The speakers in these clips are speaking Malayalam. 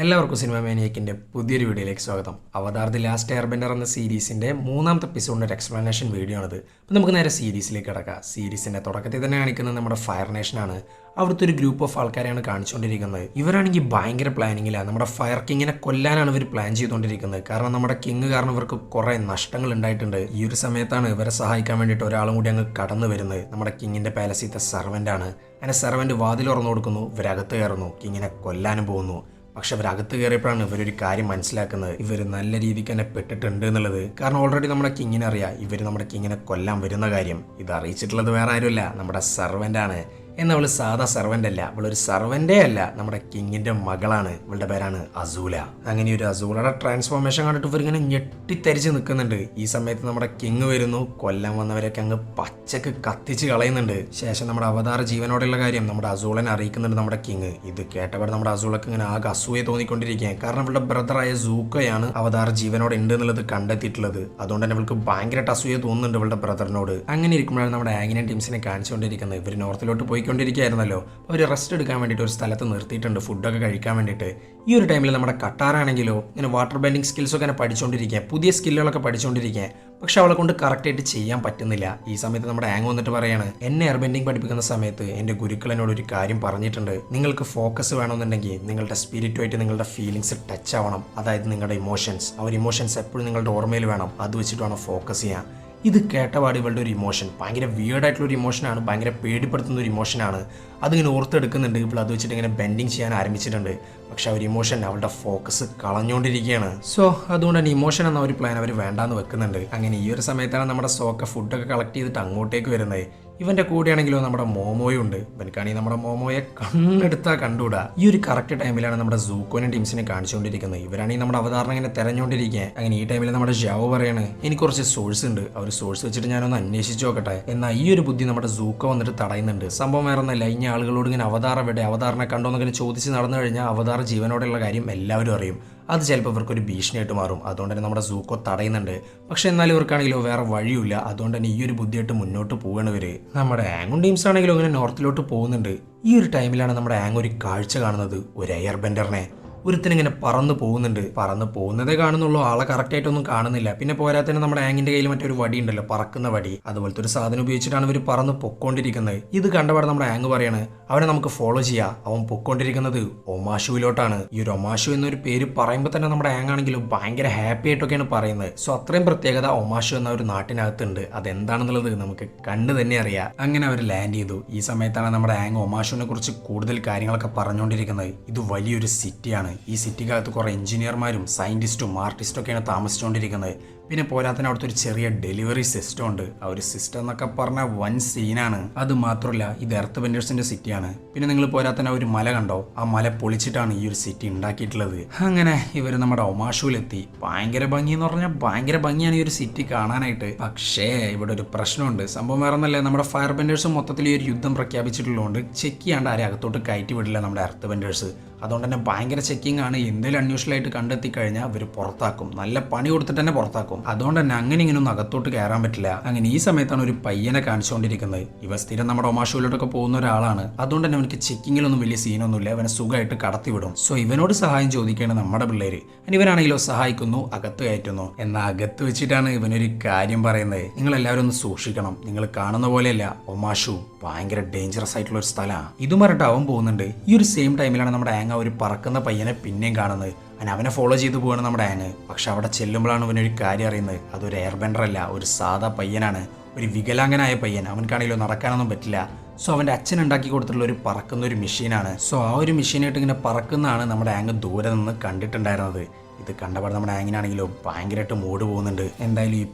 എല്ലാവർക്കും സിനിമ മാനിയക്കിൻ്റെ പുതിയൊരു വീഡിയോയിലേക്ക് സ്വാഗതം. അവതാർ ദി ലാസ്റ്റ് എയർബെൻഡർ എന്ന സീരീസിൻ്റെ മൂന്നാമത്തെ എപ്പിസോഡിൻ്റെ ഒരു എക്സ്പ്ലനേഷൻ വീഡിയോ ആണിത്. അപ്പോൾ നമുക്ക് നേരെ സീരീസിലേക്ക് കിടക്കാം. സീരീസിൻ്റെ തുടക്കത്തിൽ തന്നെ കാണിക്കുന്നത് നമ്മുടെ ഫയർ നേഷനാണ്. അവിടുത്തെ ഒരു ഗ്രൂപ്പ് ഓഫ് ആൾക്കാരെയാണ് കാണിച്ചുകൊണ്ടിരിക്കുന്നത്. ഇവരാണെങ്കിൽ ഭയങ്കര പ്ലാനിങ്ങിലാണ്. നമ്മുടെ ഫയർ കിങ്ങിനെ കൊല്ലാനാണ് ഇവർ പ്ലാൻ ചെയ്തുകൊണ്ടിരിക്കുന്നത്. കാരണം നമ്മുടെ കിങ് കാരണം ഇവർക്ക് കുറേ നഷ്ടങ്ങൾ ഉണ്ടായിട്ടുണ്ട്. ഈ ഒരു സമയത്താണ് ഇവരെ സഹായിക്കാൻ വേണ്ടിയിട്ട് ഒരാളും കൂടി അങ്ങ് കടന്നു വരുന്നത്. നമ്മുടെ കിങ്ങിൻ്റെ പാലസിത്തെ സെർവൻ്റാണ്. അങ്ങനെ സെർവൻറ്റ് വാതിൽ തുറന്നു കൊടുക്കുന്നു. ഇവരകത്ത് കയറുന്നു. കിങ്ങിനെ കൊല്ലാനും പോകുന്നു. പക്ഷെ അവരകത്ത് കയറിയപ്പോഴാണ് ഇവരൊരു കാര്യം മനസ്സിലാക്കുന്നത്. ഇവർ നല്ല രീതിക്ക് തന്നെ പെട്ടിട്ടുണ്ട് എന്നുള്ളത്. കാരണം ഓൾറെഡി നമ്മുടെ കിങ്ങിനെ അറിയാം ഇവർ നമ്മുടെ കിങ്ങിനെ കൊല്ലാൻ വരുന്ന കാര്യം. ഇത് അറിയിച്ചിട്ടുള്ളത് വേറെ ആരുമല്ല, നമ്മുടെ സെർവൻ്റാണ്. എന്നാൽ അവൾ സാധാ സെർവൻ്റ് അല്ല, അവളൊരു സെർവൻ്റേ അല്ല, നമ്മുടെ കിങ്ങിൻ്റെ മകളാണ്. ഇവളുടെ പേരാണ് അസൂല. അങ്ങനെ ഒരു അസൂലയുടെ ട്രാൻസ്ഫോർമേഷൻ കണ്ടിട്ട് ഇവരിങ്ങനെ ഞെട്ടിത്തരിച്ച് നിൽക്കുന്നുണ്ട്. ഈ സമയത്ത് നമ്മുടെ കിങ് വരുന്നു. കൊല്ലാൻ വന്നവരൊക്കെ അങ്ങ് പച്ചക്ക് കത്തിച്ച് കളയുന്നുണ്ട്. ശേഷം നമ്മുടെ അവതാർ ജീവനോടുള്ള കാര്യം നമ്മുടെ അസൂലനെ അറിയിക്കുന്നുണ്ട് നമ്മുടെ കിങ്. ഇത് കേട്ടപാട് നമ്മുടെ അസൂലക്ക് ഇങ്ങനെ ആകെ അസൂയ തോന്നിക്കൊണ്ടിരിക്കുകയാണ്. കാരണം ഇവളുടെ ബ്രദറായ സൂക്കയാണ് അവതാർ ജീവനോട് ഉണ്ട് എന്നുള്ളത് കണ്ടെത്തിയിട്ടുള്ളത്. അതുകൊണ്ട് തന്നെ ഇവൾക്ക് ഭയങ്കരമായിട്ട് അസൂയ തോന്നുന്നുണ്ട് ഇവളുടെ ബ്രദറിനോട്. അങ്ങനെ ഇരിക്കുമ്പോഴാണ് നമ്മുടെ ആംഗിനൻ ടീംസിനെ കാണിച്ചുകൊണ്ടിരിക്കുന്നത്. ഇവർ നോർത്തിലോട്ട് പോയിക്കൊണ്ടിരിക്കുകയായിരുന്നല്ലോ. അവർ റെസ്റ്റ് എടുക്കാൻ വേണ്ടിയിട്ട് ഒരു സ്ഥലത്ത് നിർത്തിയിട്ടുണ്ട് ഫുഡൊക്കെ കഴിക്കാൻ വേണ്ടിയിട്ട്. ഈ ഒരു ടൈമിൽ നമ്മുടെ കട്ടാറാണെങ്കിലോ ഇങ്ങനെ വാട്ടർ ബെൻഡിങ് സ്കിൽസൊക്കെ ഇങ്ങനെ പഠിച്ചുകൊണ്ടിരിക്കുക, പുതിയ സ്കില്ലുകളൊക്കെ പഠിച്ചുകൊണ്ടിരിക്കുക. പക്ഷെ അവളെ കൊണ്ട് കറക്റ്റായിട്ട് ചെയ്യാൻ പറ്റുന്നില്ല. ഈ സമയത്ത് നമ്മുടെ ആങ് വന്നിട്ട് പറയാണ്, എന്നെ എയർ ബെൻഡിങ് പഠിപ്പിക്കുന്ന സമയത്ത് എൻ്റെ ഗുരുക്കൾ എന്നോട് ഒരു കാര്യം പറഞ്ഞിട്ടുണ്ട്. നിങ്ങൾക്ക് ഫോക്കസ് വേണമെന്നുണ്ടെങ്കിൽ നിങ്ങളുടെ സ്പിരിറ്റുമായിട്ട് നിങ്ങളുടെ ഫീലിങ്സ് ടച്ച് ആവണം. അതായത് നിങ്ങളുടെ ഇമോഷൻസ്, ഇമോഷൻസ് എപ്പോഴും നിങ്ങളുടെ ഓർമ്മയിൽ വേണം. അത് വെച്ചിട്ട് വേണം ഫോക്കസ് ചെയ്യാൻ. ഇത് കേട്ടപാട് ഇവളുടെ ഒരു ഇമോഷൻ ഭയങ്കര വിയേർഡായിട്ടുള്ളൊരു ഇമോഷനാണ്, ഭയങ്കര പേടിപ്പെടുത്തുന്ന ഒരു ഇമോഷനാണ്. അതിങ്ങനെ ഓർത്തെടുക്കുന്നുണ്ട്. ഇപ്പോൾ അത് വെച്ചിട്ട് ഇങ്ങനെ ബെൻഡിങ് ചെയ്യാൻ ആരംഭിച്ചിട്ടുണ്ട്. പക്ഷെ ആ ഒരു ഇമോഷൻ അവളുടെ ഫോക്കസ് കളഞ്ഞുകൊണ്ടിരിക്കുകയാണ്. സോ അതുകൊണ്ട് തന്നെ ഇമോഷൻ എന്ന ഒരു പ്ലാൻ അവർ വേണ്ടാന്ന് വെക്കുന്നുണ്ട്. അങ്ങനെ ഈ ഒരു സമയത്താണ് നമ്മുടെ സോക്ക ഫുഡൊക്കെ കളക്ട് ചെയ്തിട്ട് അങ്ങോട്ടേക്ക് വരുന്നത്. ഇവന്റെ കൂടെയാണെങ്കിലോ നമ്മുടെ മോമോയും ഉണ്ട്. ഇവനക്കാണെങ്കിൽ നമ്മുടെ മോമോയെ കണ്ണെടുത്താൽ കണ്ടുകൂടാ. ഈ ഒരു കറക്റ്റ് ടൈമിലാണ് നമ്മുടെ സൂക്കോനും ടീംസിനെ കാണിച്ചുകൊണ്ടിരിക്കുന്നത്. ഇവരാണെങ്കിൽ നമ്മുടെ അവതാരണം ഇങ്ങനെ തെരഞ്ഞുകൊണ്ടിരിക്കുക. അങ്ങനെ ഈ ടൈമിൽ നമ്മുടെ ജാവോ പറയാണ്, എനിക്ക് കുറച്ച് സോഴ്സ് ഉണ്ട്, ആ ഒരു സോഴ്സ് വെച്ചിട്ട് ഞാനൊന്ന് അന്വേഷിച്ച് നോക്കട്ടെ. എന്നാൽ ഈ ഒരു ബുദ്ധി നമ്മുടെ സൂക്കോ വന്നിട്ട് തടയുന്നുണ്ട്. സംഭവം വേറെ ഒന്നല്ല, ഇനി ആളുകളോട് ഇങ്ങനെ അവതാറിനെ കണ്ടോ എന്നൊക്കെ ചോദിച്ച് നടന്നു കഴിഞ്ഞാൽ അവതാർ ജീവനോടുള്ള കാര്യം എല്ലാവരും അറിയും. അത് ചിലപ്പോൾ ഇവർക്കൊരു ഭീഷണിയായിട്ട് മാറും. അതുകൊണ്ട് തന്നെ നമ്മുടെ സൂക്കോ തടയുന്നുണ്ട്. പക്ഷെ എന്നാലും ഇവർക്കാണെങ്കിലോ വേറെ വഴിയില്ല. അതുകൊണ്ട് തന്നെ ഈ ഒരു ബുദ്ധിയായിട്ട് മുന്നോട്ട് പോവുകയാണ് ഇവർ. നമ്മുടെ ആംഗും ടീംസ് ആണെങ്കിലും ഇങ്ങനെ നോർത്തിലോട്ട് പോകുന്നുണ്ട്. ഈ ഒരു ടൈമിലാണ് നമ്മുടെ ആങ് ഒരു കാഴ്ച കാണുന്നത്. ഒരു എയർ ബെൻഡറിനെ ഒരുത്തനിങ്ങനെ പറന്ന് പോകുന്നുണ്ട്. പറന്ന് പോകുന്നതേ കാണുന്നുള്ളൂ, ആളെ കറക്റ്റായിട്ടൊന്നും കാണുന്നില്ല. പിന്നെ പോരാത്തന്നെ നമ്മുടെ ആങ്ങിന്റെ കയ്യിൽ മറ്റൊരു വടി ഉണ്ടല്ലോ, പറക്കുന്ന വടി. അതുപോലത്തെ ഒരു സാധനം ഉപയോഗിച്ചിട്ടാണ് ഇവർ പറന്ന് പൊക്കോണ്ടിരിക്കുന്നത്. ഇത് കണ്ടപാടെ നമ്മുടെ ആങ് പറയാണ്, അവനെ നമുക്ക് ഫോളോ ചെയ്യാം. അവൻ പൊക്കോണ്ടിരിക്കുന്നത് ഒമാഷുവിലോട്ടാണ്. ഈ ഒരു ഒമാഷു എന്നൊരു പേര് പറയുമ്പോൾ തന്നെ നമ്മുടെ ആങ് ആണെങ്കിലും ഭയങ്കര ഹാപ്പി ആയിട്ടൊക്കെയാണ് പറയുന്നത്. സോ അത്രയും പ്രത്യേകത ഒമാഷു എന്ന ഒരു നാട്ടിനകത്തുണ്ട്. അതെന്താണെന്നുള്ളത് നമുക്ക് കണ്ടു തന്നെ അറിയാം. അങ്ങനെ അവർ ലാൻഡ് ചെയ്തു. ഈ സമയത്താണ് നമ്മുടെ ആങ് ഒമാഷുവിനെ കുറിച്ച് കൂടുതൽ കാര്യങ്ങളൊക്കെ പറഞ്ഞുകൊണ്ടിരിക്കുന്നത്. ഇത് വലിയൊരു സിറ്റിയാണ്. ഈ സിറ്റിക്കകത്ത് കുറേ എഞ്ചിനീയർമാരും സയൻറ്റിസ്റ്റും ആർട്ടിസ്റ്റും ഒക്കെയാണ് താമസിച്ചുകൊണ്ടിരിക്കുന്നത്. പിന്നെ പോരാത്തന്നെ അവിടുത്തെ ഒരു ചെറിയ ഡെലിവറി സിസ്റ്റം ഉണ്ട്. ആ ഒരു സിസ്റ്റം എന്നൊക്കെ പറഞ്ഞാൽ വൻ സീനാണ്. അത് മാത്രമല്ല ഇത് എർത്ത് ബെൻഡേഴ്സിന്റെ സിറ്റിയാണ്. പിന്നെ നിങ്ങൾ പോരാത്തന്നെ ഒരു മല കണ്ടോ, ആ മല പൊളിച്ചിട്ടാണ് ഈ ഒരു സിറ്റി ഉണ്ടാക്കിയിട്ടുള്ളത്. അങ്ങനെ ഇവർ നമ്മുടെ ഒമാഷുവിലെത്തി. ഭയങ്കര ഭംഗി എന്ന് പറഞ്ഞാൽ ഭയങ്കര ഭംഗിയാണ് ഈ ഒരു സിറ്റി കാണാനായിട്ട്. പക്ഷേ ഇവിടെ ഒരു പ്രശ്നമുണ്ട്. സംഭവം വേറെ ഒന്നല്ലേ, നമ്മുടെ ഫയർ ബെൻഡേഴ്സും മൊത്തത്തിൽ ഈ ഒരു യുദ്ധം പ്രഖ്യാപിച്ചിട്ടുള്ളതുകൊണ്ട് ചെക്ക് ചെയ്യാണ്ട് ആരെ അകത്തോട്ട് കയറ്റി വിടില്ല നമ്മുടെ എർത്ത് ബെൻഡേഴ്സ്. അതുകൊണ്ട് തന്നെ ഭയങ്കര ചെക്കിംഗ് ആണ്. എന്തെങ്കിലും അൺയൂഷ്വലായിട്ട് കണ്ടെത്തി കഴിഞ്ഞാൽ അവർ പുറത്താക്കും. നല്ല പണി കൊടുത്തിട്ട് തന്നെ പുറത്താക്കും. അതുകൊണ്ട് തന്നെ അങ്ങനെ ഇങ്ങനെയൊന്നും അകത്തോട്ട് കയറാൻ പറ്റില്ല. അങ്ങനെ ഈ സമയത്താണ് ഒരു പയ്യനെ കാണിച്ചുകൊണ്ടിരിക്കുന്നത്. ഇവ സ്ഥിരം നമ്മുടെ ഒമാഷുവിലോട്ടൊക്കെ പോകുന്ന ഒരാളാണ്. അതുകൊണ്ട് തന്നെ അവനക്ക് ചെക്കിങ്ങിലൊന്നും വലിയ സീനൊന്നുമില്ല. അവനെ സുഖമായിട്ട് കടത്തിവിടും. സോ ഇവനോട് സഹായം ചോദിക്കുകയാണ് നമ്മുടെ പിള്ളേര്. ഇവനാണെങ്കിലോ സഹായിക്കുന്നു, അകത്ത് കയറ്റുന്നു. എന്നാൽ അകത്ത് വെച്ചിട്ടാണ് ഇവനൊരു കാര്യം പറയുന്നത്. നിങ്ങൾ എല്ലാവരും ഒന്ന് സൂക്ഷിക്കണം. നിങ്ങൾ കാണുന്ന പോലെയല്ല, ഒമാഷു ഭയങ്കര ഡേഞ്ചറസ് ആയിട്ടുള്ള ഒരു സ്ഥലമാണ്. ഇതും പറഞ്ഞിട്ട് അവൻ പോകുന്നുണ്ട്. ഈ ഒരു സെയിം ടൈമിലാണ് നമ്മുടെ ആങ് ഒരു പറക്കുന്ന പയ്യനെ പിന്നെയും കാണുന്നത്. അവനെ ഫോളോ ചെയ്ത് പോവാണ് നമ്മുടെ ആങ്. പക്ഷെ അവിടെ ചെല്ലുമ്പോഴാണ് അവനൊരു കാര്യം അറിയുന്നത്. അതൊരു എയർ ബെൻഡർ അല്ല, ഒരു സാധാ പയ്യനാണ്. ഒരു വികലാംഗനായ പയ്യൻ. അവൻക്കാണെങ്കിലോ നടക്കാനൊന്നും പറ്റില്ല. സോ അവൻ്റെ അച്ഛൻ ഉണ്ടാക്കി കൊടുത്തിട്ടുള്ള ഒരു പറക്കുന്ന ഒരു മെഷീനാണ്. സോ ആ ഒരു മെഷീനായിട്ട് ഇങ്ങനെ പറക്കുന്നതാണ് നമ്മുടെ ആങ് ദൂരെ നിന്ന് കണ്ടിട്ടുണ്ടായിരുന്നത്. ഇത് കണ്ടപാട് നമ്മുടെ ആങ്ങിനാണെങ്കിലോ ഭയങ്കരമായിട്ട് മൂഡ് പോകുന്നുണ്ട്. എന്തായാലും ഈ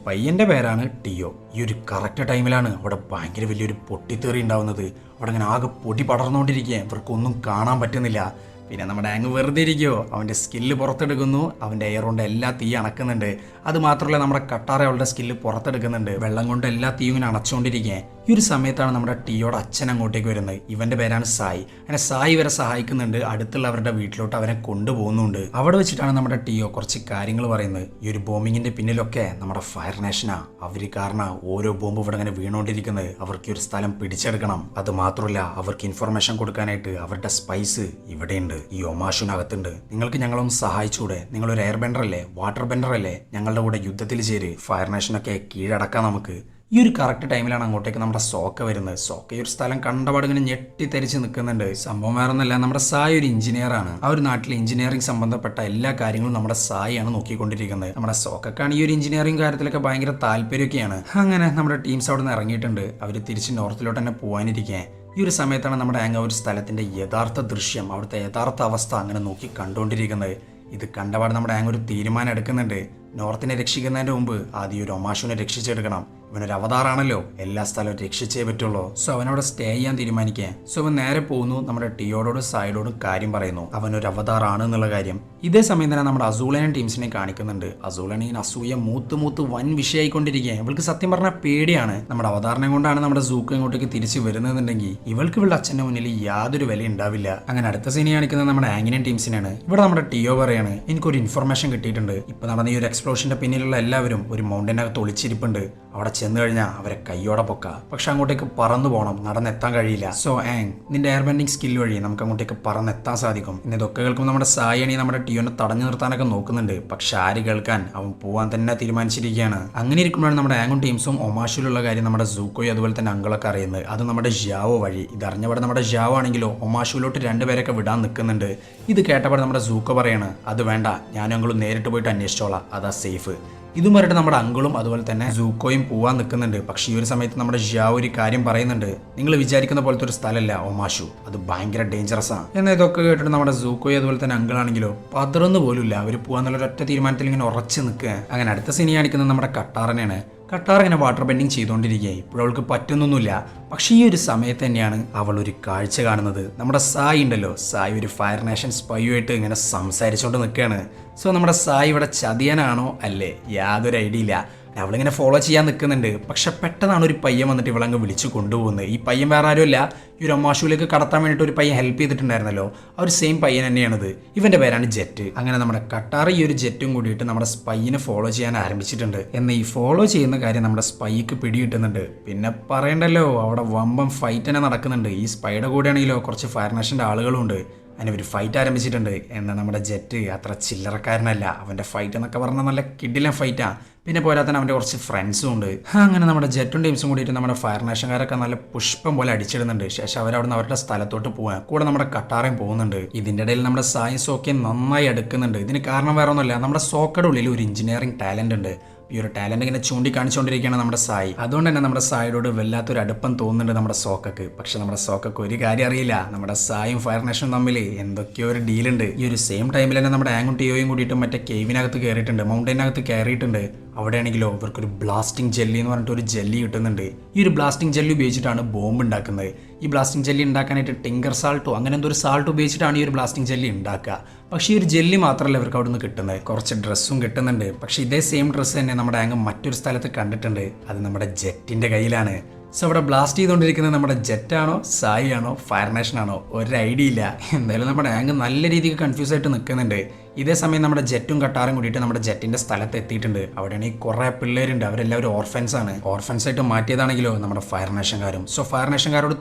പയ്യന്റെ പേരാണ് ടിയോ. ഈ ഒരു കറക്റ്റ് ടൈമിലാണ് അവിടെ ഭയങ്കര വലിയൊരു പൊട്ടിത്തെറി ഉണ്ടാവുന്നത്. അവിടെ ഇങ്ങനെ ആകെ പൊടി പടർന്നുകൊണ്ടിരിക്കുക. ഇവർക്കൊന്നും കാണാൻ പറ്റുന്നില്ല. പിന്നെ നമ്മുടെ ആങ് വെറുതെ ഇരിക്കുമോ, അവൻ്റെ സ്കില്ല് പുറത്തെടുക്കുന്നു. അവൻ്റെ എയർ കൊണ്ട് എല്ലാ തീ അണക്കുന്നുണ്ട്. അത് മാത്രമല്ല നമ്മുടെ കട്ടാറ അവളുടെ സ്കില്ല് പുറത്തെടുക്കുന്നുണ്ട്. വെള്ളം കൊണ്ട് എല്ലാ തീയും ഇങ്ങനെ അണച്ചുകൊണ്ടിരിക്കുക. ഈ ഒരു സമയത്താണ് നമ്മുടെ ടിയോടെ അച്ഛൻ അങ്ങോട്ടേക്ക് വരുന്നത്. ഇവന്റെ പേരാണ് സായി. അങ്ങനെ സായി ഇവരെ സഹായിക്കുന്നുണ്ട്. അടുത്തുള്ള അവരുടെ വീട്ടിലോട്ട് അവരെ കൊണ്ടുപോകുന്നുണ്ട്. അവിടെ വെച്ചിട്ടാണ് നമ്മുടെ ടിയോ കുറച്ച് കാര്യങ്ങൾ പറയുന്നത്. ഈ ഒരു ബോംബിങ്ങിന്റെ പിന്നിലൊക്കെ നമ്മുടെ ഫയർ നേഷനാ. അവര് കാരണം ഓരോ ബോംബ് ഇവിടെ അങ്ങനെ വീണുകൊണ്ടിരിക്കുന്നത്. അവർക്ക് ഒരു സ്ഥലം പിടിച്ചെടുക്കണം. അത് മാത്രമല്ല, അവർക്ക് ഇൻഫർമേഷൻ കൊടുക്കാനായിട്ട് അവരുടെ സ്പൈസ് ഇവിടെയുണ്ട്, ഈ ഒമാഷുനകത്തുണ്ട്. നിങ്ങൾക്ക് ഞങ്ങളൊന്ന് സഹായിച്ചൂടെ? നിങ്ങളൊരു എയർ ബെൻഡർ അല്ലേ, വാട്ടർ ബെൻഡർ അല്ലേ? ഞങ്ങളുടെ കൂടെ യുദ്ധത്തിൽ ചേര്, ഫയർ നേഷനൊക്കെ കീഴടക്കാം നമുക്ക്. ഈ ഒരു കറക്റ്റ് ടൈമിലാണ് അങ്ങോട്ടേക്ക് നമ്മുടെ സോക്ക വരുന്നത്. സോക്ക ഈ ഒരു സ്ഥലം കണ്ടപാട് ഇങ്ങനെ ഞെട്ടിത്തെരിച്ച് നിൽക്കുന്നുണ്ട്. സംഭവം വേറൊന്നല്ല, നമ്മുടെ സായി ഒരു എഞ്ചിനീയർ ആണ്. ആ ഒരു നാട്ടിലെ എഞ്ചിനീയറിംഗ് സംബന്ധപ്പെട്ട എല്ലാ കാര്യങ്ങളും നമ്മുടെ സായി ആണ് നോക്കിക്കൊണ്ടിരിക്കുന്നത്. നമ്മുടെ സോക്കാണ് ഈ ഒരു എഞ്ചിനീയറിംഗ് കാര്യത്തിലൊക്കെ ഭയങ്കര താല്പര്യമൊക്കെയാണ്. അങ്ങനെ നമ്മുടെ ടീംസ് അവിടെ നിന്ന് ഇറങ്ങിയിട്ടുണ്ട്. അവർ തിരിച്ച് നോർത്തിലോട്ട് തന്നെ പോകാനിരിക്കാൻ ഈ ഒരു സമയത്താണ് നമ്മുടെ ആങ് ഒരു സ്ഥലത്തിന്റെ യഥാർത്ഥ ദൃശ്യം, അവിടുത്തെ യഥാർത്ഥ അവസ്ഥ അങ്ങനെ നോക്കി കണ്ടുകൊണ്ടിരിക്കുന്നത്. ഇത് കണ്ടപാട് നമ്മുടെ ആങ് ഒരു തീരുമാനം എടുക്കുന്നുണ്ട്. നോർത്തിനെ രക്ഷിക്കുന്നതിന്റെ മുമ്പ് ആദ്യം ഒരു ഒമാഷുവിനെ രക്ഷിച്ചെടുക്കണം. ഇവനൊരു അവതാറാണല്ലോ, എല്ലാ സ്ഥലവും രക്ഷിച്ചേ പറ്റുള്ളൂ. സോ അവനവിടെ സ്റ്റേ ചെയ്യാൻ തീരുമാനിക്കാൻ. സോ അവൻ നേരെ പോകുന്നു, നമ്മുടെ ടിയോടോടും സായിഡോടും കാര്യം പറയുന്നു, അവനൊരു അവതാറാണ് എന്നുള്ള കാര്യം. ഇതേ സമയം തന്നെ നമ്മുടെ അസൂളനും ടീംസിനെ കാണിക്കുന്നുണ്ട്. അസൂളനെ അസൂയ മൂത്ത് വൻ വിഷയമായിക്കൊണ്ടിരിക്കുക. ഇവൾക്ക് സത്യം പറഞ്ഞാൽ പേടിയാണ്. നമ്മുടെ അവതാരണം കൊണ്ടാണ് നമ്മുടെ സൂക്ക് ഇങ്ങോട്ടേക്ക് തിരിച്ചു വരുന്നതെന്നുണ്ടെങ്കിൽ ഇവൾക്ക് ഇവളുടെ അച്ഛന്റെ മുന്നിൽ യാതൊരു വില ഉണ്ടാവില്ല. അങ്ങനെ അടുത്ത സീനി കാണിക്കുന്നത് നമ്മുടെ ആംഗിനിയൻ ടീംസിനാണ്. ഇവിടെ നമ്മുടെ ടിയോ പറയാണ്, എനിക്കൊരു ഇൻഫർമേഷൻ കിട്ടിയിട്ടുണ്ട്. ഇപ്പൊ നടന്ന ഈ ഒരു എക്സ്പ്ലോഷന്റെ പിന്നിലുള്ള എല്ലാവരും ഒരു മൗണ്ടനകത്ത് ഒളിച്ചിരിപ്പുണ്ട്. അവിടെ ചെന്ന് കഴിഞ്ഞാൽ അവരെ കയ്യോടെ പൊക്ക. പക്ഷെ അങ്ങോട്ടേക്ക് പറന്നു പോകണം, നടന്നെത്താൻ കഴിയില്ല. സോ ആങ്, നിന്റെ എയർ ബെൻഡിങ് സ്കിൽ വഴി നമുക്ക് അങ്ങോട്ടേക്ക് പറന്നെത്താൻ സാധിക്കും. ഇതൊക്കെ കേൾക്കുമ്പോൾ നമ്മുടെ സായണി നമ്മുടെ ടിയോനെ തടഞ്ഞു നിർത്താനൊക്കെ നോക്കുന്നുണ്ട്. പക്ഷെ ആര് കേൾക്കാൻ, അവൻ പോവാൻ തന്നെ തീരുമാനിച്ചിരിക്കുകയാണ്. അങ്ങനെ ഇരിക്കുമ്പോഴാണ് നമ്മുടെ ആങ്ങും ടീംസും ഒമാഷുലുള്ള കാര്യം നമ്മുടെ സൂക്കോയും അതുപോലെ തന്നെ അങ്കിളൊക്കെ അറിയുന്നത്. അത് നമ്മുടെ ዣവോ വഴി. ഇത് അറിഞ്ഞപാടെ നമ്മുടെ ዣവോ ആണെങ്കിലോ ഒമാഷുവിലോട്ട് രണ്ടുപേരൊക്കെ വിടാൻ നിൽക്കുന്നുണ്ട്. ഇത് കേട്ടപാടെ നമ്മുടെ സൂക്കോ പറയാണ്, അത് വേണ്ട, ഞാനും അങ്കിളും നേരിട്ട് പോയിട്ട് അന്വേഷിച്ചോളാം, അതാ സേഫ്. ഇതും വരട്ടെ നമ്മുടെ അങ്കിളും അതുപോലെ തന്നെ സൂക്കോയും പോവാൻ നിൽക്കുന്നുണ്ട്. പക്ഷേ ഈ ഒരു സമയത്ത് നമ്മുടെ ዣവോ ഒരു കാര്യം പറയുന്നുണ്ട്, നിങ്ങൾ വിചാരിക്കുന്ന പോലത്തെ ഒരു സ്ഥലമല്ല ഒമാഷു, അത് ഭയങ്കര ഡേഞ്ചറസ് ആണ്. എന്നാൽ ഇതൊക്കെ കേട്ടിട്ട് നമ്മുടെ സൂക്കോയും അതുപോലെ തന്നെ അങ്കിളാണെങ്കിലോ പതറൊന്നു പോലുമില്ല. അവർ പോകാന്നുള്ള ഒറ്റ തീരുമാനത്തിൽ ഇങ്ങനെ ഉറച്ചു നിൽക്കുക. അങ്ങനെ അടുത്ത സീനി കാണിക്കുന്നത് നമ്മുടെ കട്ടാറിനെയാണ്. കട്ടാർ ഇങ്ങനെ വാട്ടർ ബെൻഡിങ് ചെയ്തുകൊണ്ടിരിക്കുക. ഇപ്പോഴവൾക്ക് പറ്റുന്നൊന്നുമില്ല. പക്ഷേ ഈ ഒരു സമയത്ത് തന്നെയാണ് അവൾ ഒരു കാഴ്ച കാണുന്നത്. നമ്മുടെ സായി ഉണ്ടല്ലോ, സായി ഒരു ഫയർ നേഷൻ സ്പൈയുമായിട്ട് ഇങ്ങനെ സംസാരിച്ചുകൊണ്ട് നിൽക്കുകയാണ്. സോ നമ്മുടെ സായി ഇവിടെ ചതിയാനാണോ അല്ലേ, യാതൊരു ഐഡിയ ഇല്ല. അവളിങ്ങനെ ഫോളോ ചെയ്യാൻ നിൽക്കുന്നുണ്ട്. പക്ഷെ പെട്ടെന്നാണ് ഒരു പയ്യൻ വന്നിട്ട് ഇവളങ്ങ് വിളിച്ചു കൊണ്ടുപോകുന്നത്. ഈ പയ്യൻ വേറെ ആരുമല്ല, ഈ ഒരു ഒമാഷുവിലേക്ക് കടത്താൻ വേണ്ടിയിട്ട് ഒരു പയ്യൻ ഹെൽപ്പ് ചെയ്തിട്ടുണ്ടായിരുന്നല്ലോ, ആ ഒരു സെയിം പയ്യൻ തന്നെയാണിത്. ഇവന്റെ പേരാണ് ജെറ്റ്. അങ്ങനെ നമ്മുടെ കട്ടാർ ഈ ഒരു ജെറ്റും കൂടിയിട്ട് നമ്മുടെ സ്പൈനെ ഫോളോ ചെയ്യാൻ ആരംഭിച്ചിട്ടുണ്ട്. എന്നാൽ ഈ ഫോളോ ചെയ്യുന്ന കാര്യം നമ്മുടെ സ്പൈക്ക് പിടികിട്ടുന്നുണ്ട്. പിന്നെ പറയണ്ടല്ലോ, അവിടെ വമ്പം ഫൈറ്റ് തന്നെ നടക്കുന്നുണ്ട്. ഈ സ്പൈയുടെ കൂടെ ആണെങ്കിലോ കുറച്ച് ഫയർ നേഷന്റെ ആളുകളും ഉണ്ട്. അതിന് ഒരു ഫൈറ്റ് ആരംഭിച്ചിട്ടുണ്ട്. എന്നാൽ നമ്മുടെ ജെറ്റ് അത്ര ചില്ലറക്കാരനല്ല. അവൻ്റെ ഫൈറ്റ് എന്നൊക്കെ പറഞ്ഞാൽ നല്ല കിടിലൻ ഫൈറ്റാണ്. പിന്നെ പോരാ തന്നെ അവൻ്റെ കുറച്ച് ഫ്രണ്ട്സും ഉണ്ട്. അങ്ങനെ നമ്മുടെ ജെറ്റും ടീംസും കൂടിയിട്ട് നമ്മുടെ ഫയർ നേഷൻകാരൊക്കെ നല്ല പുഷ്പം പോലെ അടിച്ചിടുന്നുണ്ട്. ശേഷം അവരവിടുന്ന് അവരുടെ സ്ഥലത്തോട്ട് പോകാൻ കൂടെ നമ്മുടെ കട്ടാറയും പോകുന്നുണ്ട്. ഇതിൻ്റെ ഇടയിൽ നമ്മുടെ സയൻസ് ഒക്കെ നന്നായി അടുക്കുന്നുണ്ട്. ഇതിന് കാരണം വേറെ ഒന്നുമില്ല, നമ്മുടെ സോക്കയുടെ ഉള്ളിൽ ഒരു എഞ്ചിനീയറിംഗ് ടാലന്റ് ഉണ്ട്. ഈ ഒരു ടാലന്റ് ഇങ്ങനെ ചൂണ്ടിക്കാണിച്ചുകൊണ്ടിരിക്കുകയാണ് നമ്മുടെ സായി. അതുകൊണ്ട് തന്നെ നമ്മുടെ സായിയോട് വല്ലാത്തൊരു അടുപ്പം തോന്നുന്നുണ്ട് നമ്മുടെ സോക്കക്ക്. പക്ഷെ നമ്മുടെ സോക്കക്ക് ഒരു കാര്യം അറിയില്ല, നമ്മുടെ സായും ഫയർ നേഷനും തമ്മിൽ എന്തൊക്കെയോ ഒരു ഡീലുണ്ട്. ഈ ഒരു സെയിം ടൈമിൽ തന്നെ നമ്മുടെ ആങ്ങും ടിയോയും കൂടിയിട്ട് മറ്റേ കേവിനകത്ത് കയറിയിട്ടുണ്ട്, മൗണ്ടൈനകത്ത് കയറിയിട്ടുണ്ട്. അവിടെയാണെങ്കിലോ ഇവർക്കൊരു ബ്ലാസ്റ്റിംഗ് ജെല്ലി എന്ന് പറഞ്ഞിട്ട് ഒരു ജെല്ലി കിട്ടുന്നുണ്ട്. ഈ ഒരു ബ്ലാസ്റ്റിംഗ് ജെല്ലി ഉപയോഗിച്ചിട്ടാണ് ബോംബ് ഉണ്ടാക്കുന്നത്. ഈ ബ്ലാസ്റ്റിംഗ് ജെല്ലി ഉണ്ടാക്കാനായിട്ട് ടിങ്കർ സാൾട്ടോ അങ്ങനെ എന്തോ ഒരു സാൾട്ട് ഉപയോഗിച്ചിട്ടാണ് ഈ ഒരു ബ്ലാസ്റ്റിംഗ് ജെല്ലി ഉണ്ടാക്കുക. പക്ഷേ ഈ ഒരു ജെല്ലി മാത്രമല്ല ഇവർക്ക് അവിടെ നിന്ന് കിട്ടുന്നത്, കുറച്ച് ഡ്രസ്സും കിട്ടുന്നുണ്ട്. പക്ഷേ ഇതേ സെയിം ഡ്രസ്സ് തന്നെ നമ്മുടെ അങ്ങ് മറ്റൊരു സ്ഥലത്ത് കണ്ടിട്ടുണ്ട്. അത് നമ്മുടെ ജെറ്റിൻ്റെ കയ്യിലാണ്. സോ അവിടെ ബ്ലാസ്റ്റ് ചെയ്തുകൊണ്ടിരിക്കുന്നത് നമ്മുടെ ജെറ്റാണോ സായി ആണോ ഫയർ നേഷനാണോ ഒരു ഐഡിയ ഇല്ല. എന്തായാലും നമ്മുടെ ആങ്ക് നല്ല രീതിക്ക് കൺഫ്യൂസ് ആയിട്ട് നിൽക്കുന്നുണ്ട്. ഇതേ സമയം നമ്മുടെ ജെറ്റും കട്ടാറും കൂടിയിട്ട് നമ്മുടെ ജെറ്റിന്റെ സ്ഥലത്ത് എത്തിയിട്ടുണ്ട്. അവിടെയാണെങ്കിൽ കുറേ പിള്ളേരുണ്ട്, അവരെല്ലാവരും ഓർഫൻസ് ആണ്. ഓർഫൻസ് ആയിട്ട് മാറ്റിയതാണെങ്കിലോ നമ്മുടെ ഫയർ നേഷൻകാരും. സോ ഫയർ നേഷൻകാരോട്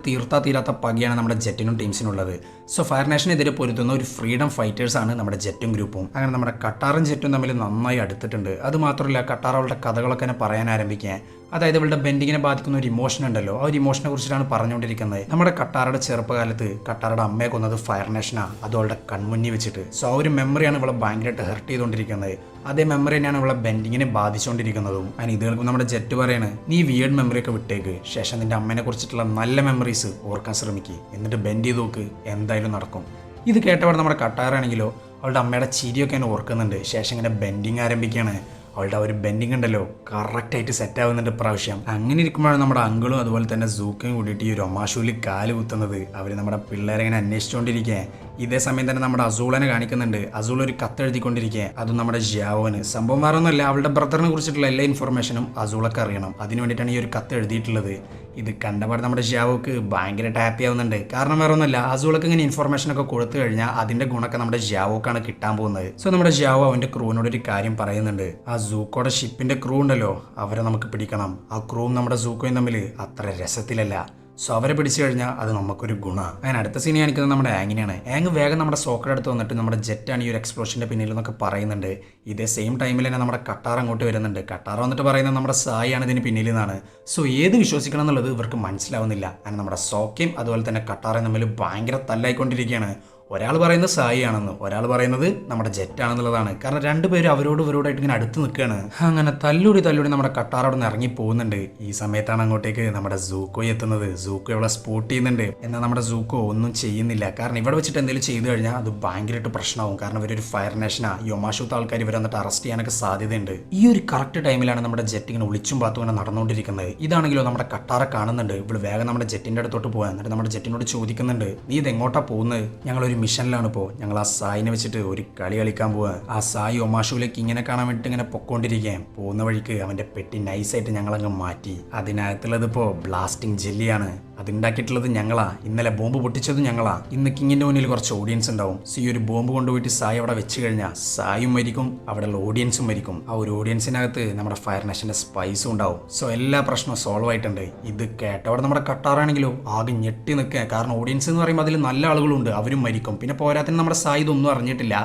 തീരാത്ത പകയാണ് നമ്മുടെ ജെറ്റിനും ടീംസിനുള്ളത്. സോ ഫയർ നേഷനെതിരെ പൊരുത്തുന്ന ഒരു ഫ്രീഡം ഫൈറ്റേഴ്സ് ആണ് നമ്മുടെ ജെറ്റും ഗ്രൂപ്പും. അങ്ങനെ നമ്മുടെ കട്ടാറും ജെറ്റും തമ്മിൽ നന്നായി അടുത്തിട്ടുണ്ട്. അത് മാത്രമല്ല കട്ടാർ അവളുടെ കഥകളൊക്കെ തന്നെ പറയാൻ ആരംഭിക്കാൻ. അതായത് ഇവളുടെ ബെൻഡിങ്ങിനെ ബാധിക്കുന്ന ഒരു ഇമോഷൻ ഉണ്ടല്ലോ, ആ ഒരു ഇമോഷനെ കുറിച്ചിട്ടാണ് പറഞ്ഞുകൊണ്ടിരിക്കുന്നത്. നമ്മുടെ കട്ടാറുടെ ചെറുപ്പകാലത്ത് കട്ടാറുടെ അമ്മയെ കൊന്നത് ഫയർ നേഷനാണ്, അത് അവളുടെ കൺമുന്നിൽ വെച്ചിട്ട്. സോ ആ ഒരു മെമ്മറിയാണ് ഇവളെ ഭയങ്കരമായിട്ട് ഹെർട്ട് ചെയ്തുകൊണ്ടിരിക്കുന്നത്. അതേ മെമ്മറി തന്നെയാണ് ഇവളെ ബെൻഡിങ്ങിനെ ബാധിച്ചുകൊണ്ടിരിക്കുന്നതും. അതിന് ഇത് കേൾക്കുമ്പോൾ നമ്മുടെ ജെറ്റ് പറയാണ്, നീ വിയേർഡ് മെമ്മറി ഒക്കെ വിട്ടേക്ക്, ശേഷം നിന്റെ അമ്മേനെ കുറിച്ചിട്ടുള്ള നല്ല മെമ്മറീസ് ഓർക്കാൻ ശ്രമിക്കുക, എന്നിട്ട് ബെൻഡ് ചെയ്ത് നോക്ക്, എന്തായാലും നടക്കും. ഇത് കേട്ടപാടെ നമ്മുടെ കട്ടാറാണെങ്കിലോ അവളുടെ അമ്മയുടെ ചിരിയൊക്കെ എന്നെ ഓർക്കുന്നുണ്ട്. ശേഷം ഇങ്ങനെ ബെൻഡിങ് ആരംഭിക്കുകയാണ്. അവളുടെ ആ ഒരു ബെൻഡിങ് ഉണ്ടല്ലോ കറക്റ്റായിട്ട് സെറ്റ് ആവുന്നുണ്ട് പ്രാവശ്യം. അങ്ങനെ ഇരിക്കുമ്പോഴാണ് നമ്മുടെ അങ്കിളും അതുപോലെ തന്നെ സൂക്കയും കൂടിയിട്ട് ഈ ഒരു ഒമാഷൂലി കാല് കുത്തുന്നത്. അവർ നമ്മുടെ പിള്ളേരെ ഇങ്ങനെ അന്വേഷിച്ചുകൊണ്ടിരിക്കുക. ഇതേ സമയം തന്നെ നമ്മുടെ അസൂളനെ കാണിക്കുന്നുണ്ട്. അസൂൾ ഒരു കത്തെഴുതിക്കൊണ്ടിരിക്കുക, അതും നമ്മുടെ ജിയാവോന്. സംഭവം വേറെ ഒന്നുമല്ല, അവളുടെ ബ്രദറിനെ കുറിച്ചിട്ടുള്ള എല്ലാ ഇൻഫർമേഷനും അസൂളൊക്കെ അറിയണം. അതിന് വേണ്ടിയിട്ടാണ് ഈ ഒരു കത്ത് എഴുതിയിട്ടുള്ളത്. ഇത് കണ്ടപാട് നമ്മുടെ ജിയാവോക്ക് ഭയങ്കരമായിട്ട് ഹാപ്പി ആവുന്നുണ്ട്. കാരണം വേറെ ഒന്നുമല്ല, അസൂളൊക്കെ ഇങ്ങനെ ഇൻഫർമേഷൻ ഒക്കെ കൊടുത്തു കഴിഞ്ഞാൽ അതിന്റെ ഗുണമൊക്കെ നമ്മുടെ ജിയാവോക്കാണ് കിട്ടാൻ പോകുന്നത്. സോ നമ്മുടെ ജിയാവോ അവന്റെ ക്രൂവിനോട് ഒരു കാര്യം പറയുന്നുണ്ട്. ആ സൂക്കോയുടെ ഷിപ്പിന്റെ ക്രൂ ഉണ്ടല്ലോ, അവരെ നമുക്ക് പിടിക്കണം. ആ ക്രൂവും നമ്മുടെ സൂക്കോയും തമ്മിൽ അത്ര രസത്തിലല്ല. സോ അവരെ പിടിച്ചു കഴിഞ്ഞാൽ അത് നമുക്കൊരു ഗുണമാണ്. അങ്ങനെ അടുത്ത സീൻ കാണിക്കുന്നത് നമ്മുടെ ആങ്ങിനെയാണ്. ആങ് വേഗം നമ്മുടെ സോക്കയുടെ അടുത്ത് വന്നിട്ട് നമ്മുടെ ജെറ്റാണ് ഈ ഒരു എക്സ്പ്ലോഷൻ്റെ പിന്നിൽ എന്നൊക്കെ പറയുന്നുണ്ട്. ഇതേ സെയിം ടൈമിൽ തന്നെ നമ്മുടെ കട്ടാർ അങ്ങോട്ട് വരുന്നുണ്ട്. കട്ടാർ വന്നിട്ട് പറയുന്നത് നമ്മുടെ സായിയാണ് ഇതിന് പിന്നിൽ നിന്നാണ്. സോ ഏത് വിശ്വസിക്കണം എന്നുള്ളത് ഇവർക്ക് മനസ്സിലാവുന്നില്ല. അങ്ങനെ നമ്മുടെ സോക്കയും അതുപോലെ തന്നെ കട്ടാറും തമ്മിൽ ഭയങ്കര തല്ലായിക്കൊണ്ടിരിക്കുകയാണ്. ഒരാൾ പറയുന്നത് സായി ആണെന്ന്, ഒരാൾ പറയുന്നത് നമ്മുടെ ജെറ്റ് ആണെന്നുള്ളതാണ്. കാരണം രണ്ടുപേരും ഇവരോടായിട്ട് ഇങ്ങനെ അടുത്ത് നിൽക്കുകയാണ്. അങ്ങനെ തല്ലൂടി നമ്മുടെ കട്ടാർ അവിടെ നിന്ന് ഇറങ്ങി പോകുന്നുണ്ട്. ഈ സമയത്താണ് അങ്ങോട്ടേക്ക് നമ്മുടെ സൂക്കോ എത്തുന്നത്. സൂക്കോ ഇവിടെ സ്പോട്ട് ചെയ്യുന്നുണ്ട്. എന്നാൽ നമ്മുടെ സൂക്കോ ഒന്നും ചെയ്യുന്നില്ല. കാരണം ഇവിടെ വെച്ചിട്ട് എന്തെങ്കിലും ചെയ്തു കഴിഞ്ഞാൽ അത് ഭയങ്കരമായിട്ട് പ്രശ്നമാവും. കാരണം ഇവരൊരു ഫയർ നേഷനാ. യൊമാഷൂത്ത് ആൾക്കാർ ഇവർ വന്നിട്ട് അറസ്റ്റ് ചെയ്യാനൊക്കെ സാധ്യതയുണ്ട്. ഈ ഒരു കറക്റ്റ് ടൈമിലാണ് നമ്മുടെ ജെറ്റ് ഇങ്ങനെ ഒളിച്ചും പാത്തും ഇങ്ങനെ നടന്നുകൊണ്ടിരിക്കുന്നത്. ഇതാണെങ്കിലോ നമ്മുടെ കട്ടാറെ കാണുന്നുണ്ട്. ഇവിടെ വേഗം നമ്മുടെ ജെറ്റിന്റെ അടുത്തോട്ട് പോകാൻ. എന്നിട്ട് നമ്മുടെ ജെറ്റിനോട് ചോദിക്കുന്നുണ്ട്, നീ ഇത് എങ്ങോട്ടാ പോകുന്നത്? ഞങ്ങളൊരു മിഷനിലാണ് ഇപ്പോൾ. ഞങ്ങൾ ആ സായിനെ വെച്ചിട്ട് ഒരു കളി കളിക്കാൻ പോവാ. ആ സായി ഒമാഷുവിലേക്ക് ഇങ്ങനെ കാണാൻ വേണ്ടിയിട്ട് ഇങ്ങനെ പൊക്കോണ്ടിരിക്കാൻ പോകുന്ന വഴിക്ക് അവന്റെ പെട്ടി നൈസായിട്ട് ഞങ്ങളങ്ങ് മാറ്റി. അതിനകത്തുള്ളത് ഇപ്പോൾ ബ്ലാസ്റ്റിംഗ് ജെല്ലിയാണ്. അതുണ്ടാക്കിയിട്ടുള്ളത് ഞങ്ങളാ. ഇന്നലെ ബോംബ് പൊട്ടിച്ചത് ഞങ്ങളാ. ഇന്ന് കിങ്ങിന്റെ മുന്നിൽ കുറച്ച് ഓഡിയൻസ് ഉണ്ടാവും. സോ ഈ ഒരു ബോംബ് കൊണ്ടുപോയിട്ട് സായി അവിടെ വെച്ച് കഴിഞ്ഞാൽ സായും മരിക്കും, അവിടെയുള്ള ഓഡിയൻസും മരിക്കും. ആ ഒരു ഓഡിയൻസിനകത്ത് നമ്മുടെ ഫയർ നേഷന്റെ സ്പൈസും ഉണ്ടാവും. സോ എല്ലാ പ്രശ്നവും സോൾവ് ആയിട്ടുണ്ട്. ഇത് കേട്ടവിടെ നമ്മുടെ കട്ടാറാണെങ്കിലോ ആകെ ഞെട്ടി നിൽക്കുക. കാരണം ഓഡിയൻസ് എന്ന് പറയുമ്പോൾ അതിൽ നല്ല ആളുകളുണ്ട്, അവരും മരിക്കും. പിന്നെ പോരാത്തിന് നമ്മുടെ സായി ഇതൊന്നും അറിഞ്ഞിട്ടില്ല,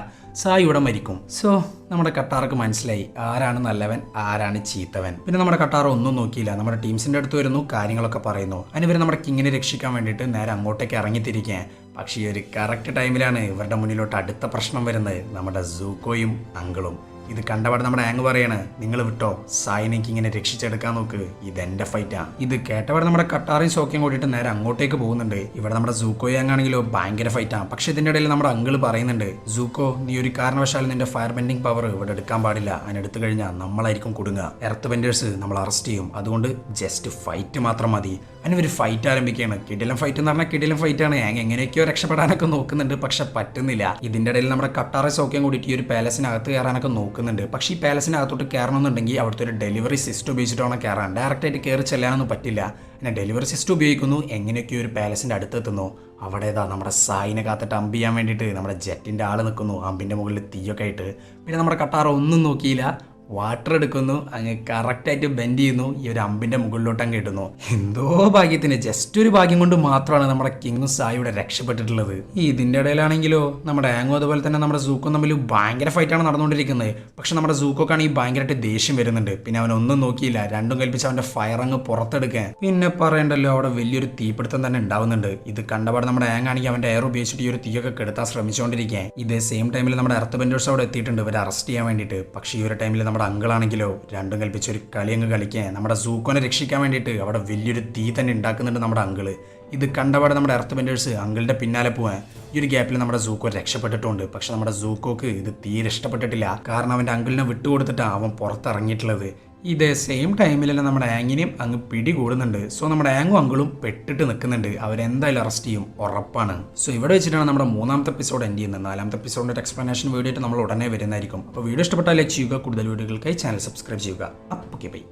സായി ഇവിടെ മരിക്കും. സോ നമ്മുടെ കട്ടാർക്ക് മനസ്സിലായി ആരാണ് നല്ലവൻ ആരാണ് ചീത്തവൻ. പിന്നെ നമ്മുടെ കട്ടാർ ഒന്നും നോക്കിയില്ല, നമ്മുടെ ടീംസിന്റെ അടുത്ത് വരുന്നു, കാര്യങ്ങളൊക്കെ പറയുന്നു. അതിനിവർ നമ്മുടെ കിങ്ങിനെ രക്ഷിക്കാൻ വേണ്ടിയിട്ട് നേരെ അങ്ങോട്ടേക്ക് ഇറങ്ങിത്തിരിക്കാൻ. പക്ഷേ ഈ ഒരു കറക്റ്റ് ടൈമിലാണ് ഇവരുടെ മുന്നിലോട്ട് അടുത്ത പ്രശ്നം വരുന്നത്, നമ്മുടെ സൂക്കോയും അങ്കിളും. ഇത് കണ്ടപാട് നമ്മുടെ ആങ് പറയാണ്, നിങ്ങൾ വിട്ടോ, സായിനേക്ക് ഇങ്ങനെ രക്ഷിച്ചെടുക്കാൻ നോക്ക്, ഇതെന്റെ ഫൈറ്റാ. ഇത് കേട്ടപാട് നമ്മുടെ കട്ടാറയും സോക്കയും കൂടിയിട്ട് നേരെ അങ്ങോട്ടേക്ക് പോകുന്നുണ്ട്. ഇവിടെ നമ്മുടെ സൂക്കോയും ആങ്ങാണെങ്കിലോ ഭയങ്കര ഫൈറ്റാണ്. പക്ഷെ ഇതിന്റെ ഇടയിൽ നമ്മുടെ അങ്കിള് പറയുന്നുണ്ട്, സൂക്കോ നീ ഒരു കാരണവശാലും നിന്റെ ഫയർ ബെൻഡിങ് പവർ ഇവിടെ എടുക്കാൻ പാടില്ല. അതിനെടുത്തു കഴിഞ്ഞാൽ നമ്മളായിരിക്കും കുടുങ്ങുക. എർത്ത് ബെൻഡേഴ്സ് നമ്മൾ അറസ്റ്റ് ചെയ്യും. അതുകൊണ്ട് ജസ്റ്റ് ഫൈറ്റ് മാത്രം മതി. അതിനൊരു ഫൈറ്റ് ആരംഭിക്കുകയാണ്. കിടിലം ഫൈറ്റ് എന്ന് പറഞ്ഞാൽ കിടിലം ഫൈറ്റാണ്. ആങ് എങ്ങനെയൊക്കെയോ രക്ഷപ്പെടാനൊക്കെ നോക്കുന്നുണ്ട്, പക്ഷെ പറ്റുന്നില്ല. ഇതിന്റെ ഇടയിൽ നമ്മുടെ കട്ടാറയും സോക്കയും കൂടിയിട്ട് ഈ ഒരു പാലസിനകത്ത് കയറാനൊക്കെ നോക്കുന്നുണ്ട്. പക്ഷേ ഈ പാലസിനകത്തോട്ട് കയറണമെന്നുണ്ടെങ്കിൽ അവിടുത്തെ ഒരു ഡെലിവറി സിസ്റ്റം ഉപയോഗിച്ചിട്ടാണ് കയറാൻ. ഡയറക്റ്റായിട്ട് കയറി ചെല്ലാനൊന്നും പറ്റില്ല. പിന്നെ ഡെലിവറി സിസ്റ്റം ഉപയോഗിക്കുന്നു. എങ്ങനെയൊക്കെയോ ഒരു പാലസിന്റെ അടുത്തെത്തുന്നു. അവിടെ നമ്മുടെ സായിനെ കാത്തിട്ട് അമ്പ് ചെയ്യാൻ വേണ്ടിയിട്ട് നമ്മുടെ ജെറ്റിന്റെ ആള് നിൽക്കുന്നു, അമ്പിന്റെ മുകളിൽ തീയൊക്കെ ആയിട്ട്. പിന്നെ നമ്മുടെ കട്ടാറ ഒന്നും നോക്കിയില്ല, വാട്ടർ എടുക്കുന്നു, അങ്ങ് കറക്റ്റായിട്ട് ബെൻഡ് ചെയ്യുന്നു, ഈ ഒരു അമ്പിന്റെ മുകളിലോട്ട് അങ്ങ് ഇടുന്നു. എന്തോ ഭാഗ്യത്തിന്, ജസ്റ്റ് ഒരു ഭാഗ്യം കൊണ്ട് മാത്രമാണ് നമ്മുടെ കിങ്ങും സായിയുടെ രക്ഷപ്പെട്ടിട്ടുള്ളത്. ഇതിന്റെ ഇടയിലാണെങ്കിലോ നമ്മുടെ ആങ്ങും അതുപോലെ തന്നെ നമ്മുടെ സൂക്കും തമ്മിൽ ഭയങ്കര ഫൈറ്റാണ് നടന്നുകൊണ്ടിരിക്കുന്നത്. പക്ഷെ നമ്മുടെ സൂക്കോക്കാണെങ്കിൽ ഭയങ്കരമായിട്ട് ദേഷ്യം വരുന്നുണ്ട്. പിന്നെ അവൻ ഒന്നും നോക്കിയില്ല, രണ്ടും കൽപ്പിച്ച് അവന്റെ ഫയർ അങ്ങ് പുറത്തെടുക്കാൻ. പിന്നെ പറയണ്ടല്ലോ, അവിടെ വലിയൊരു തീപിടുത്തം തന്നെ ഉണ്ടാവുന്നുണ്ട്. ഇത് കണ്ടപാട് നമ്മുടെ ആങ് ആണെങ്കിൽ അവന്റെ എയർ ഉപയോഗിച്ചിട്ട് ഈ ഒരു തീയൊക്കെ കെടുത്താൻ ശ്രമിച്ചുകൊണ്ടിരിക്കാൻ. ഇതേ സെയിം ടൈമിൽ നമ്മുടെ എർത്ത് ബെൻഡേഴ്സ് അവിടെ എത്തിയിട്ടുണ്ട് ഇവരെ അറസ്റ്റ് ചെയ്യാൻ വേണ്ടിയിട്ട്. പക്ഷേ ഈ ഒരു ടൈമിൽ നമ്മുടെ അങ്കിളാണെങ്കിലോ രണ്ടും കൽപ്പിച്ച് ഒരു കളി അങ്ങ് കളിക്കാൻ, നമ്മുടെ സൂക്കോനെ രക്ഷിക്കാൻ വേണ്ടിയിട്ട് അവിടെ വലിയൊരു തീ തന്നെ ഉണ്ടാക്കുന്നുണ്ട് നമ്മുടെ അങ്കിള്. ഇത് കണ്ടപാട് നമ്മുടെ എർത്ത് ബെൻഡേഴ്സ് അങ്കിളിന്റെ പിന്നാലെ പോകാൻ. ഈ ഒരു ഗ്യാപ്പിൽ നമ്മുടെ സൂക്കോ രക്ഷപ്പെട്ടിട്ടുണ്ട്. പക്ഷെ നമ്മുടെ സൂക്കോക്ക് ഇത് തീരെ ഇഷ്ടപ്പെട്ടിട്ടില്ല. കാരണം അവന്റെ അങ്കിളിനെ വിട്ടുകൊടുത്തിട്ടാണ് അവൻ പുറത്തിറങ്ങിയിട്ടുള്ളത്. ഇതേ സെയിം ടൈമിൽ തന്നെ നമ്മുടെ ആങ്ങിനെയും അങ്ങ് പിടികൂടുന്നുണ്ട്. സോ നമ്മുടെ ആങ്ങും അങ്കിളും പെട്ടിട്ട് നിൽക്കുന്നുണ്ട്. അവരെന്തായാലും അറസ്റ്റ് ചെയ്യും, ഉറപ്പാണ്. സോ ഇവിടെ വെച്ചിട്ടാണ് നമ്മുടെ മൂന്നാമത്തെ എപ്പിസോഡ് എൻഡ് ചെയ്യുന്നത്. നാലാമത്തെ എപ്പിസോഡിന്റെ എക്സ്പ്ലനേഷൻ വീഡിയോ ആയിട്ട് നമ്മൾ ഉടനെ വരുന്നതായിരിക്കും. അപ്പോൾ വീഡിയോ ഇഷ്ടപ്പെട്ടാൽ ലൈക്ക് ചെയ്യുക. കൂടുതൽ വീഡിയോകൾക്കായി ചാനൽ സബ്സ്ക്രൈബ് ചെയ്യുക. അപ്പോൾ ഓക്കെ ബൈ.